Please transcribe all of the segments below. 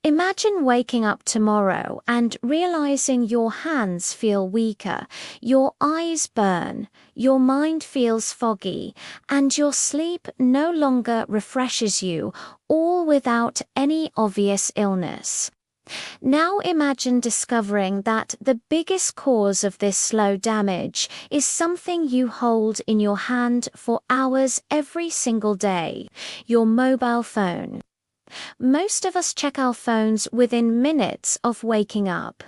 Imagine waking up tomorrow and realizing your hands feel weaker, your eyes burn, your mind feels foggy, and your sleep no longer refreshes you, all without any obvious illness. Now imagine discovering that the biggest cause of this slow damage is something you hold in your hand for hours every single day, your mobile phone. Most of us check our phones within minutes of waking up.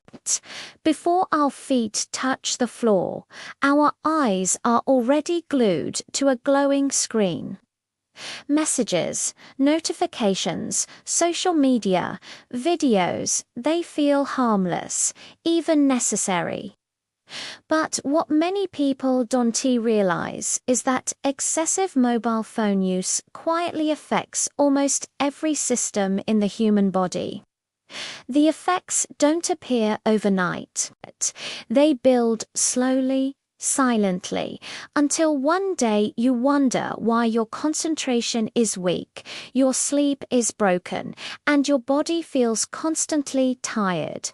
Before our feet touch the floor, our eyes are already glued to a glowing screen. Messages, notifications, social media, videos, they feel harmless, even necessary. But what many people don't realize is that excessive mobile phone use quietly affects almost every system in the human body. The effects don't appear overnight. They build slowly, silently, until one day you wonder why your concentration is weak, your sleep is broken, and your body feels constantly tired.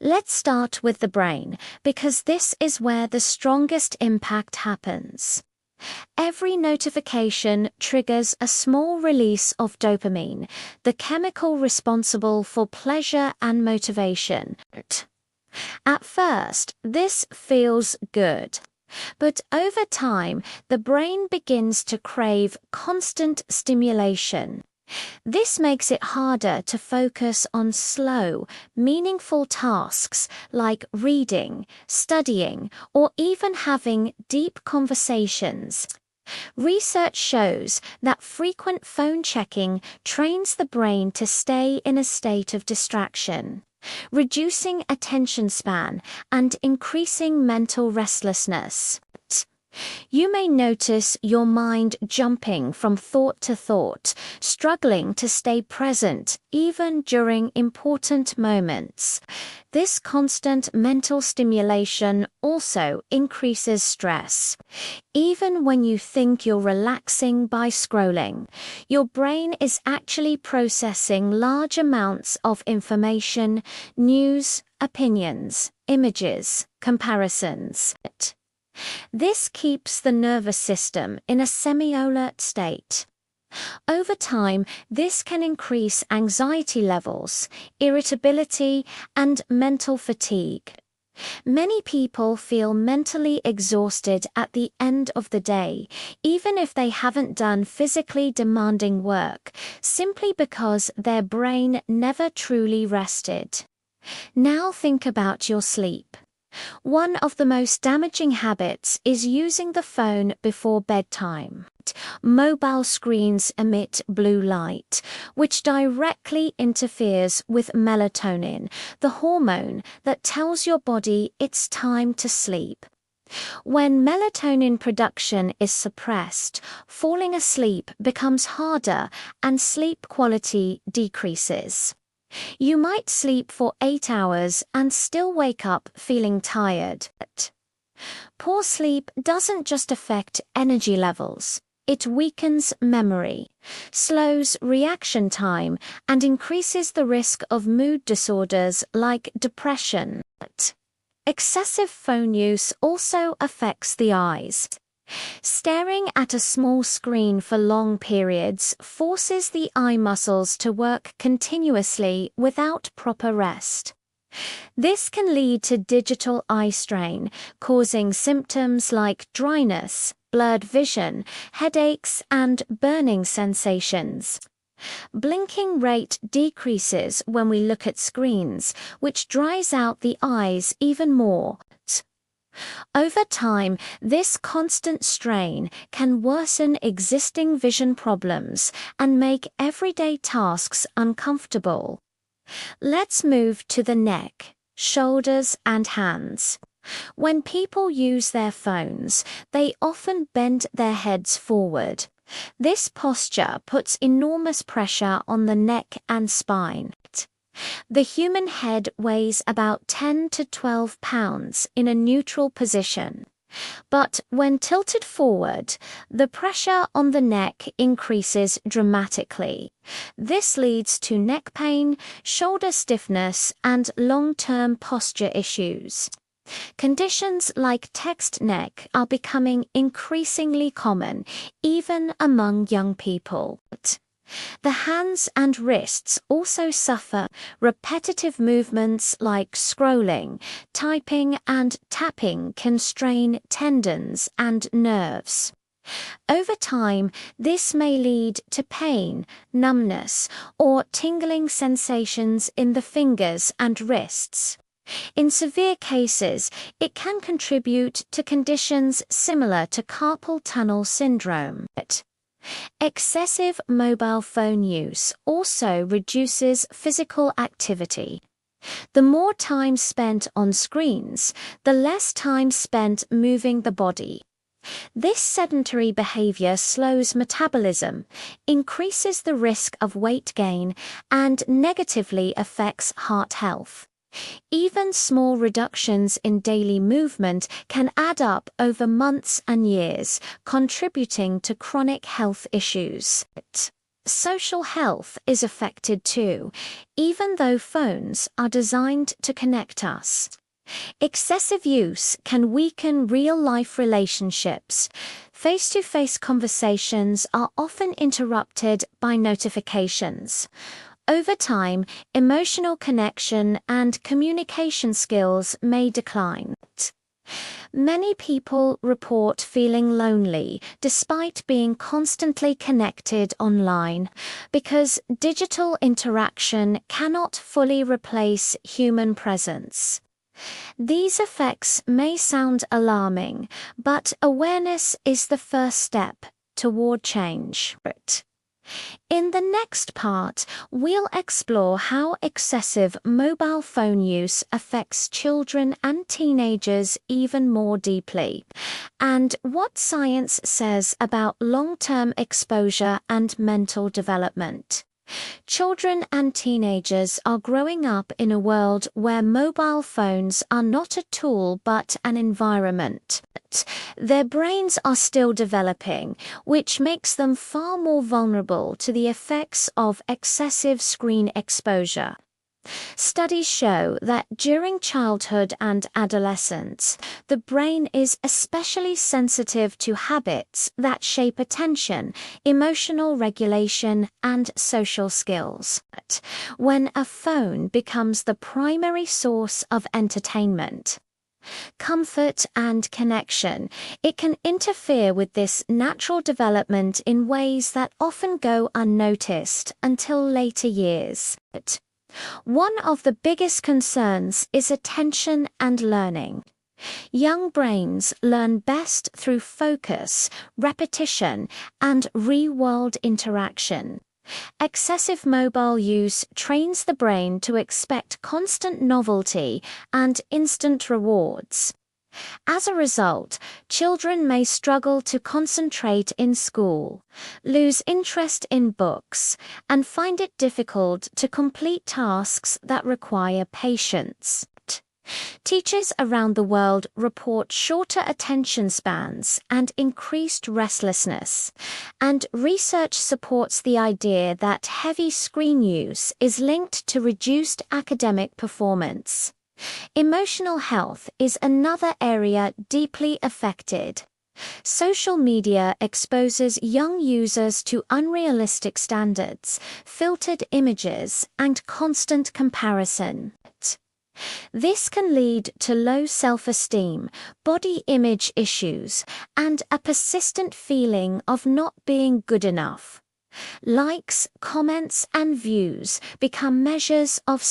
Let's start with the brain, because this is where the strongest impact happens. Every notification triggers a small release of dopamine, the chemical responsible for pleasure and motivation. At first, this feels good. But over time, the brain begins to crave constant stimulation. This makes it harder to focus on slow, meaningful tasks like reading, studying, or even having deep conversations. Research shows that frequent phone checking trains the brain to stay in a state of distraction, reducing attention span and increasing mental restlessness. You may notice your mind jumping from thought to thought, struggling to stay present even during important moments. This constant mental stimulation also increases stress. Even when you think you're relaxing by scrolling, your brain is actually processing large amounts of information, news, opinions, images, comparisons. This keeps the nervous system in a semi-alert state. Over time, this can increase anxiety levels, irritability, and mental fatigue. Many people feel mentally exhausted at the end of the day, even if they haven't done physically demanding work, simply because their brain never truly rested. Now think about your sleep. One of the most damaging habits is using the phone before bedtime. Mobile screens emit blue light, which directly interferes with melatonin, the hormone that tells your body it's time to sleep. When melatonin production is suppressed, falling asleep becomes harder and sleep quality decreases. You might sleep for 8 hours and still wake up feeling tired. Poor sleep doesn't just affect energy levels. It weakens memory, slows reaction time, and increases the risk of mood disorders like depression. Excessive phone use also affects the eyes. Staring at a small screen for long periods forces the eye muscles to work continuously without proper rest. This can lead to digital eye strain, causing symptoms like dryness, blurred vision, headaches, and burning sensations. Blinking rate decreases when we look at screens, which dries out the eyes even more. Over time, this constant strain can worsen existing vision problems and make everyday tasks uncomfortable. Let's move to the neck, shoulders, and hands. When people use their phones, they often bend their heads forward. This posture puts enormous pressure on the neck and spine. The human head weighs about 10 to 12 pounds in a neutral position. But when tilted forward, the pressure on the neck increases dramatically. This leads to neck pain, shoulder stiffness, and long-term posture issues. Conditions like text neck are becoming increasingly common, even among young people. The hands and wrists also suffer. Repetitive movements like scrolling, typing, and tapping can strain tendons and nerves. Over time, this may lead to pain, numbness, or tingling sensations in the fingers and wrists. In severe cases, it can contribute to conditions similar to carpal tunnel syndrome. Excessive mobile phone use also reduces physical activity. The more time spent on screens, the less time spent moving the body. This sedentary behavior slows metabolism, increases the risk of weight gain, and negatively affects heart health. Even small reductions in daily movement can add up over months and years, contributing to chronic health issues. Social health is affected too, even though phones are designed to connect us. Excessive use can weaken real-life relationships. Face-to-face conversations are often interrupted by notifications. Over time, emotional connection and communication skills may decline. Many people report feeling lonely despite being constantly connected online because digital interaction cannot fully replace human presence. These effects may sound alarming, but awareness is the first step toward change. In the next part, we'll explore how excessive mobile phone use affects children and teenagers even more deeply, and what science says about long-term exposure and mental development. Children and teenagers are growing up in a world where mobile phones are not a tool but an environment. Their brains are still developing, which makes them far more vulnerable to the effects of excessive screen exposure. Studies show that during childhood and adolescence, the brain is especially sensitive to habits that shape attention, emotional regulation, and social skills. When a phone becomes the primary source of entertainment, comfort, and connection, it can interfere with this natural development in ways that often go unnoticed until later years. One of the biggest concerns is attention and learning. Young brains learn best through focus, repetition, and real-world interaction. Excessive mobile use trains the brain to expect constant novelty and instant rewards. As a result, children may struggle to concentrate in school, lose interest in books, and find it difficult to complete tasks that require patience. Teachers around the world report shorter attention spans and increased restlessness, and research supports the idea that heavy screen use is linked to reduced academic performance. Emotional health is another area deeply affected. Social media exposes young users to unrealistic standards, filtered images, and constant comparison. This can lead to low self-esteem, body image issues, and a persistent feeling of not being good enough. Likes, comments, and views become measures of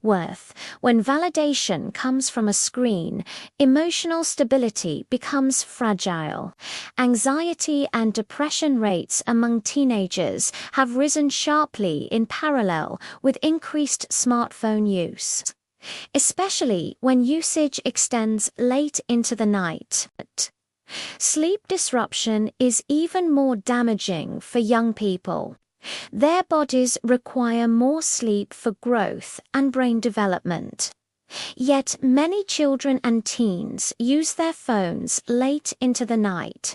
worth. When validation comes from a screen, emotional stability becomes fragile. Anxiety and depression rates among teenagers have risen sharply in parallel with increased smartphone use, especially when usage extends late into the night. Sleep disruption is even more damaging for young people. Their bodies require more sleep for growth and brain development. Yet many children and teens use their phones late into the night.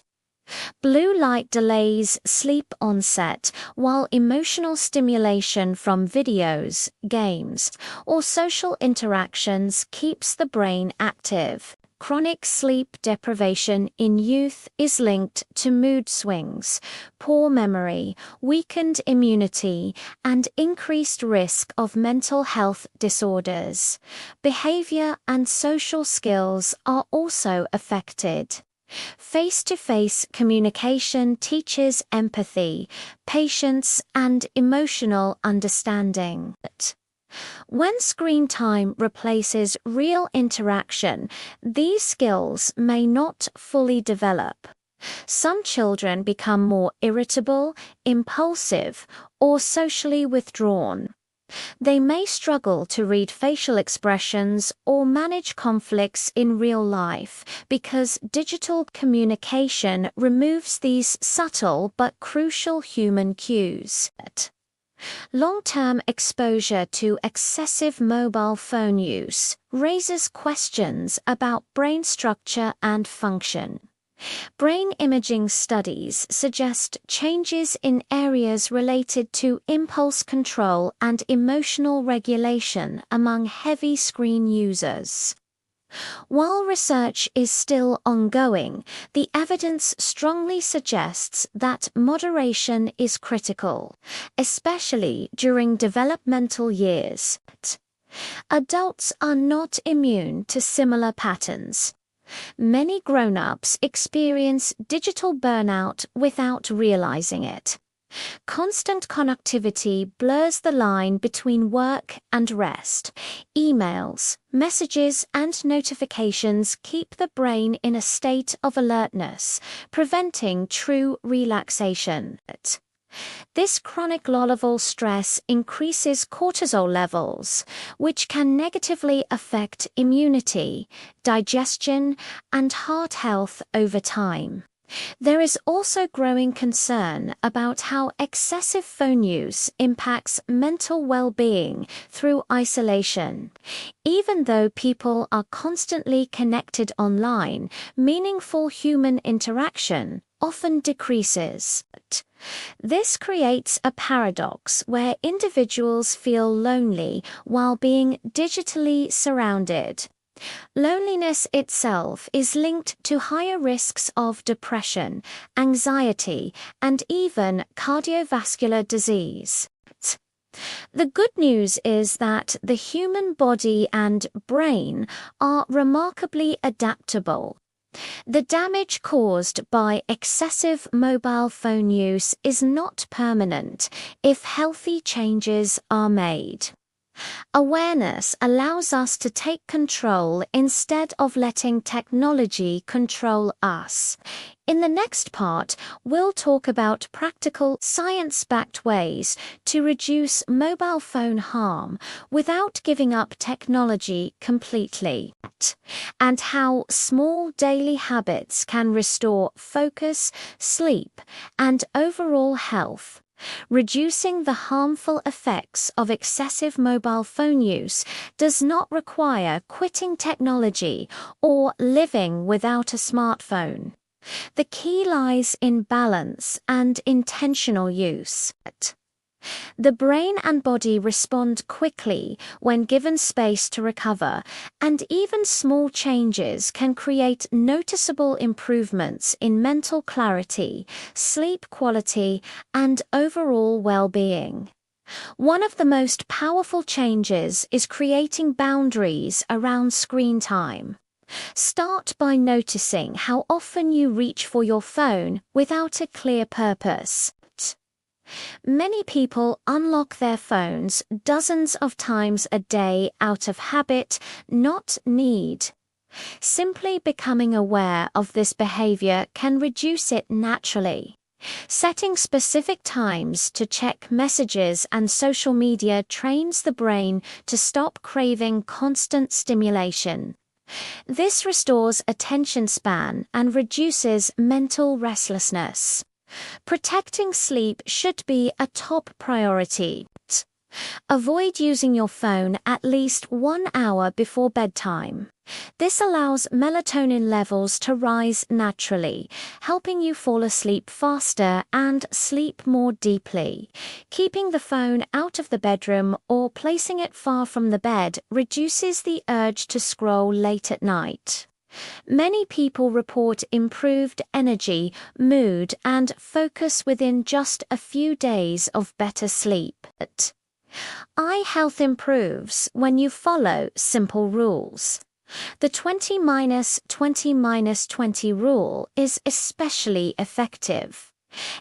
Blue light delays sleep onset, while emotional stimulation from videos, games, or social interactions keeps the brain active. Chronic sleep deprivation in youth is linked to mood swings, poor memory, weakened immunity, and increased risk of mental health disorders. Behavior and social skills are also affected. Face-to-face communication teaches empathy, patience, and emotional understanding. When screen time replaces real interaction, these skills may not fully develop. Some children become more irritable, impulsive, or socially withdrawn. They may struggle to read facial expressions or manage conflicts in real life because digital communication removes these subtle but crucial human cues. Long-term exposure to excessive mobile phone use raises questions about brain structure and function. Brain imaging studies suggest changes in areas related to impulse control and emotional regulation among heavy screen users. While research is still ongoing, the evidence strongly suggests that moderation is critical, especially during developmental years. Adults are not immune to similar patterns. Many grown-ups experience digital burnout without realizing it. Constant connectivity blurs the line between work and rest. Emails, messages, and notifications keep the brain in a state of alertness, preventing true relaxation. This chronic low-level stress increases cortisol levels, which can negatively affect immunity, digestion, and heart health over time. There is also growing concern about how excessive phone use impacts mental well-being through isolation. Even though people are constantly connected online, meaningful human interaction often decreases. This creates a paradox where individuals feel lonely while being digitally surrounded. Loneliness itself is linked to higher risks of depression, anxiety, and even cardiovascular disease. The good news is that the human body and brain are remarkably adaptable. The damage caused by excessive mobile phone use is not permanent if healthy changes are made. Awareness allows us to take control instead of letting technology control us. In the next part, we'll talk about practical, science-backed ways to reduce mobile phone harm without giving up technology completely, and how small daily habits can restore focus, sleep, and overall health. Reducing the harmful effects of excessive mobile phone use does not require quitting technology or living without a smartphone. The key lies in balance and intentional use. The brain and body respond quickly when given space to recover, and even small changes can create noticeable improvements in mental clarity, sleep quality, and overall well-being. One of the most powerful changes is creating boundaries around screen time. Start by noticing how often you reach for your phone without a clear purpose. Many people unlock their phones dozens of times a day out of habit, not need. Simply becoming aware of this behavior can reduce it naturally. Setting specific times to check messages and social media trains the brain to stop craving constant stimulation. This restores attention span and reduces mental restlessness. Protecting sleep should be a top priority. Avoid using your phone at least 1 hour before bedtime. This allows melatonin levels to rise naturally, helping you fall asleep faster and sleep more deeply. Keeping the phone out of the bedroom or placing it far from the bed reduces the urge to scroll late at night. Many people report improved energy, mood, and focus within just a few days of better sleep. Eye health improves when you follow simple rules. The 20-20-20 rule is especially effective.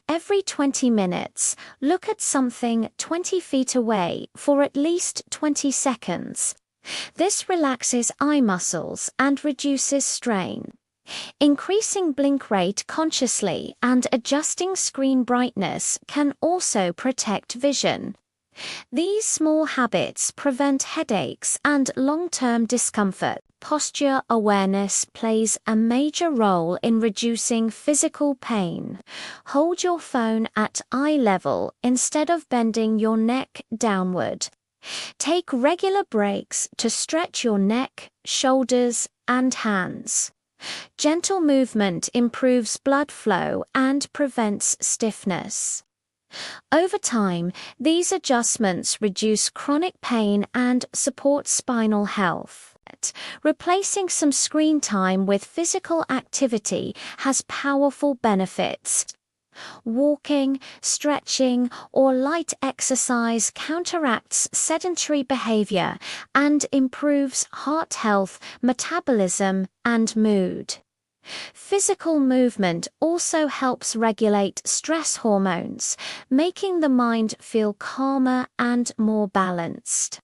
Every 20 minutes, look at something 20 feet away for at least 20 seconds. This relaxes eye muscles and reduces strain. Increasing blink rate consciously and adjusting screen brightness can also protect vision. These small habits prevent headaches and long-term discomfort. Posture awareness plays a major role in reducing physical pain. Hold your phone at eye level instead of bending your neck downward. Take regular breaks to stretch your neck, shoulders, and hands. Gentle movement improves blood flow and prevents stiffness. Over time, these adjustments reduce chronic pain and support spinal health. Replacing some screen time with physical activity has powerful benefits. Walking, stretching, or light exercise counteracts sedentary behavior and improves heart health, metabolism, and mood. Physical movement also helps regulate stress hormones, making the mind feel calmer and more balanced.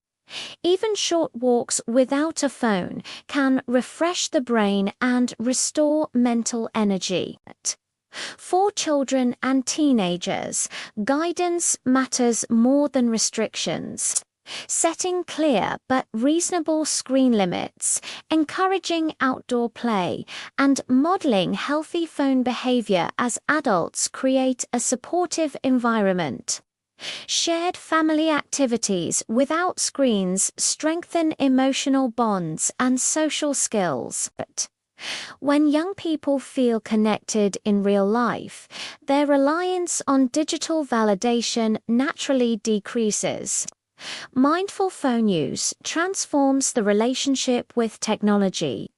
Even short walks without a phone can refresh the brain and restore mental energy. For children and teenagers, guidance matters more than restrictions. Setting clear but reasonable screen limits, encouraging outdoor play, and modeling healthy phone behavior as adults create a supportive environment. Shared family activities without screens strengthen emotional bonds and social skills. When young people feel connected in real life, their reliance on digital validation naturally decreases. Mindful phone use transforms the relationship with technology.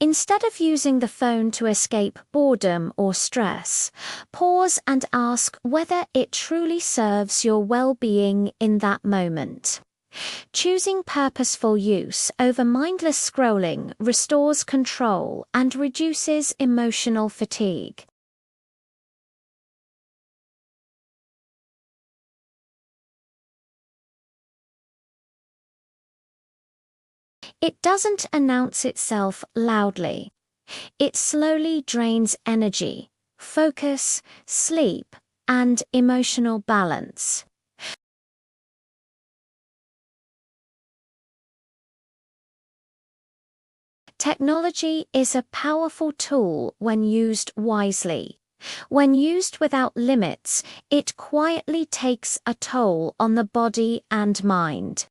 Instead of using the phone to escape boredom or stress, pause and ask whether it truly serves your well-being in that moment. Choosing purposeful use over mindless scrolling restores control and reduces emotional fatigue. It doesn't announce itself loudly. It slowly drains energy, focus, sleep, and emotional balance. Technology is a powerful tool when used wisely. When used without limits, it quietly takes a toll on the body and mind.